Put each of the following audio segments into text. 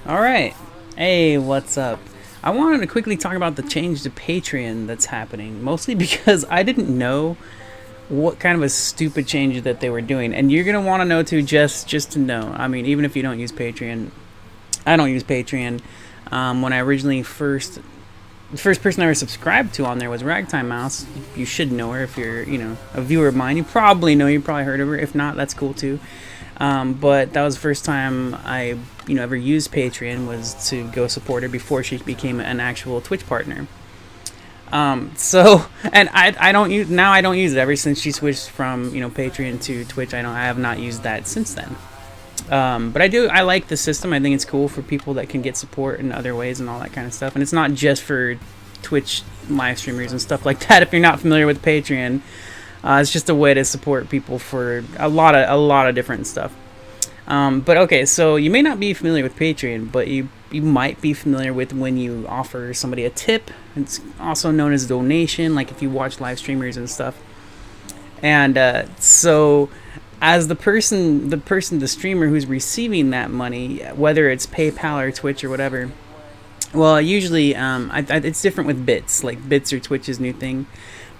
All right. Hey, what's up? I wanted to quickly talk about the change to Patreon that's happening, mostly because I didn't know what kind of a stupid change that they were doing, and you're gonna want to know too, just to know. I mean, even if you don't use Patreon, I don't use Patreon. When I originally the first person I ever subscribed to on there was Ragtime Mouse. You should know her if you're, a viewer of mine. You probably know, you probably heard of her. If not, that's cool too. But that was the first time I, ever used Patreon, was to go support her before she became an actual Twitch partner. And I don't use now. I don't use it ever since she switched from Patreon to Twitch. I have not used that since then. But I like the system. I think it's cool for people that can get support in other ways and all that kind of stuff. And it's not just for Twitch live streamers and stuff like that. If you're not familiar with Patreon, it's just a way to support people for a lot of different stuff. But okay, so you may not be familiar with Patreon, but you might be familiar with when you offer somebody a tip. It's also known as donation, like if you watch live streamers and stuff. And so as the streamer who's receiving that money, whether it's PayPal or Twitch or whatever, well, usually it's different with bits. Like bits or Twitch's new thing.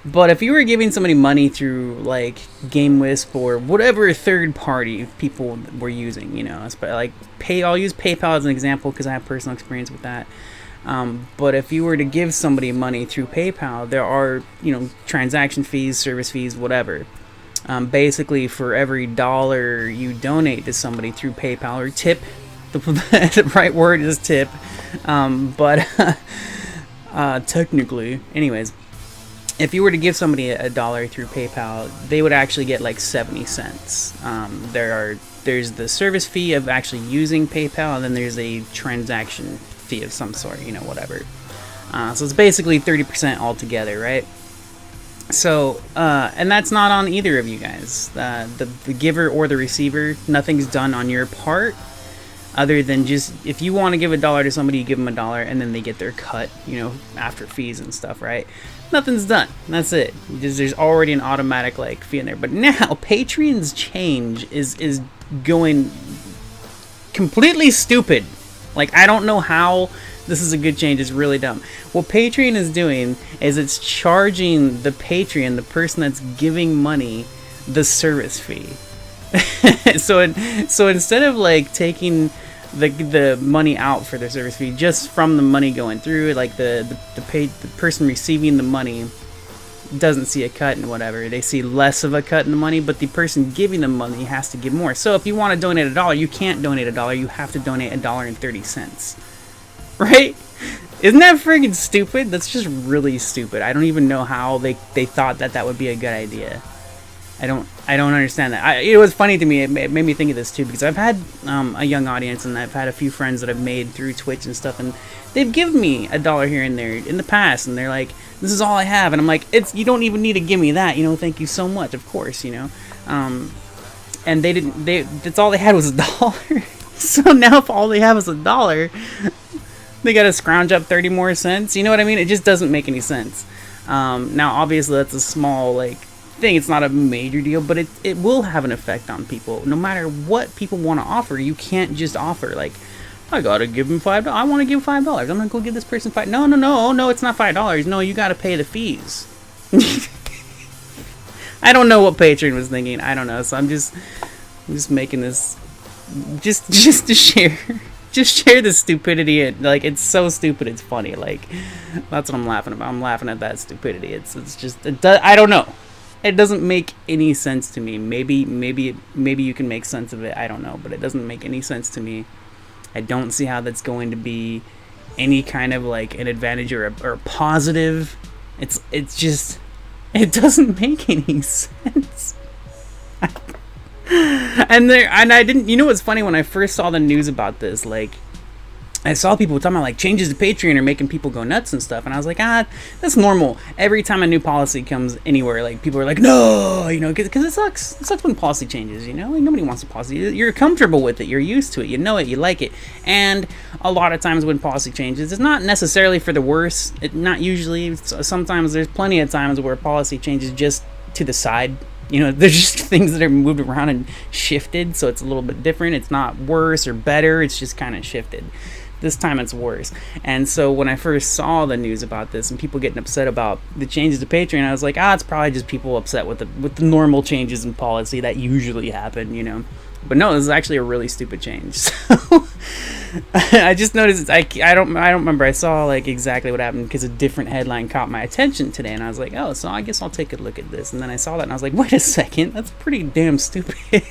But if you were giving somebody money through like GameWisp or whatever third party people were using, like I'll use PayPal as an example because I have personal experience with that. But if you were to give somebody money through PayPal, there are transaction fees, service fees, whatever. Basically, for every dollar you donate to somebody through PayPal or tip, the right word is tip. But technically, anyways. If you were to give somebody a dollar through PayPal, they would actually get like 70 cents. There's the service fee of actually using PayPal, and then there's a transaction fee of some sort, whatever. So it's basically 30% altogether, right? So, and that's not on either of you guys. The giver or the receiver, nothing's done on your part. Other than just, if you want to give a dollar to somebody, you give them a dollar, and then they get their cut, after fees and stuff, right? Nothing's done. That's it. There's already an automatic fee in there. But now Patreon's change is going completely stupid. I don't know how this is a good change. It's really dumb. What Patreon is doing is it's charging the Patreon, the person that's giving money, the service fee. So instead of taking the money out for their service fee just from the money going through, the person receiving the money doesn't see a cut and whatever. They see less of a cut in the money, but the person giving the money has to give more. So if you want to donate a dollar, you can't donate a dollar. You have to donate $1.30, right? Isn't that friggin' stupid? That's just really stupid. I don't even know how they thought that would be a good idea. I don't understand that. It was funny to me. It made me think of this too, because I've had a young audience, and I've had a few friends that I've made through Twitch and stuff, and they've given me a dollar here and there in the past, and they're like, "This is all I have," and I'm like, you don't even need to give me that, thank you so much, of course, and that's all they had was a dollar. So now if all they have is a dollar, they gotta scrounge up 30 more cents. You know what I mean? It just doesn't make any sense. Now obviously that's a small thing. It's not a major deal, but it will have an effect on people. No matter what people want to offer, you can't just offer I gotta give him $5. I want to give $5. I'm gonna go give this person $5. No, it's not $5. No, you gotta pay the fees. I don't know what Patreon was thinking. I don't know. So I'm just making this just to share. Just share the stupidity. It's so stupid. It's funny. That's what I'm laughing about. I'm laughing at that stupidity. It's just I don't know. It doesn't make any sense to me. Maybe you can make sense of it. I don't know, but it doesn't make any sense to me. I don't see how that's going to be any kind of an advantage or a positive. It's just, it doesn't make any sense. And I didn't. What's funny? When I first saw the news about this, I saw people talking about changes to Patreon are making people go nuts and stuff, and I was like, that's normal. Every time a new policy comes anywhere, people are like, no, because it sucks. It sucks when policy changes, nobody wants a policy. You're comfortable with it, you're used to it, you know it, you like it, and a lot of times when policy changes, it's not necessarily for the worse. Not usually. Sometimes there's plenty of times where policy changes just to the side, You know, there's just things that are moved around and shifted, so it's a little bit different. It's not worse or better, it's just kind of shifted. This time it's worse. And so when I first saw the news about this and people getting upset about the changes to Patreon, I was like, it's probably just people upset with the normal changes in policy that usually happen, you know. But no, this is actually a really stupid change. So I just noticed I don't remember. I saw like exactly what happened because a different headline caught my attention today, and I was like, oh, so I guess I'll take a look at this. And then I saw that, and I was like, wait a second, that's pretty damn stupid.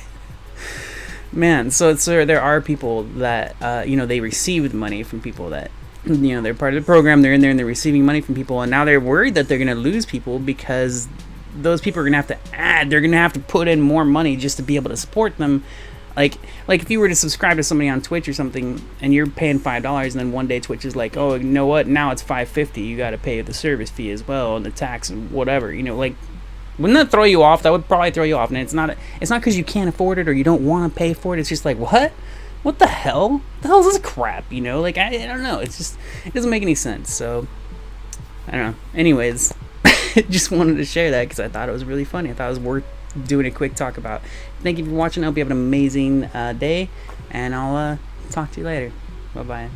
Man, so there are people that you know, they received money from people that, you know, they're part of the program, they're in there and they're receiving money from people, and now they're worried that they're gonna lose people because those people are gonna have to they're gonna have to put in more money just to be able to support them. Like if you were to subscribe to somebody on Twitch or something and you're paying $5, and then one day Twitch is like, oh, you know what, now it's $5.50, you got to pay the service fee as well and the tax and whatever, you know, like, wouldn't that throw you off? That would probably throw you off. And it's not because you can't afford it or you don't want to pay for it. It's just like, what the hell is this crap, you know? Like, I don't know, it's just, it doesn't make any sense. So I don't know. Anyways, just wanted to share that because I thought it was really funny. I thought it was worth doing a quick talk about. Thank you for watching. I hope you have an amazing day, and I'll talk to you later. Bye bye.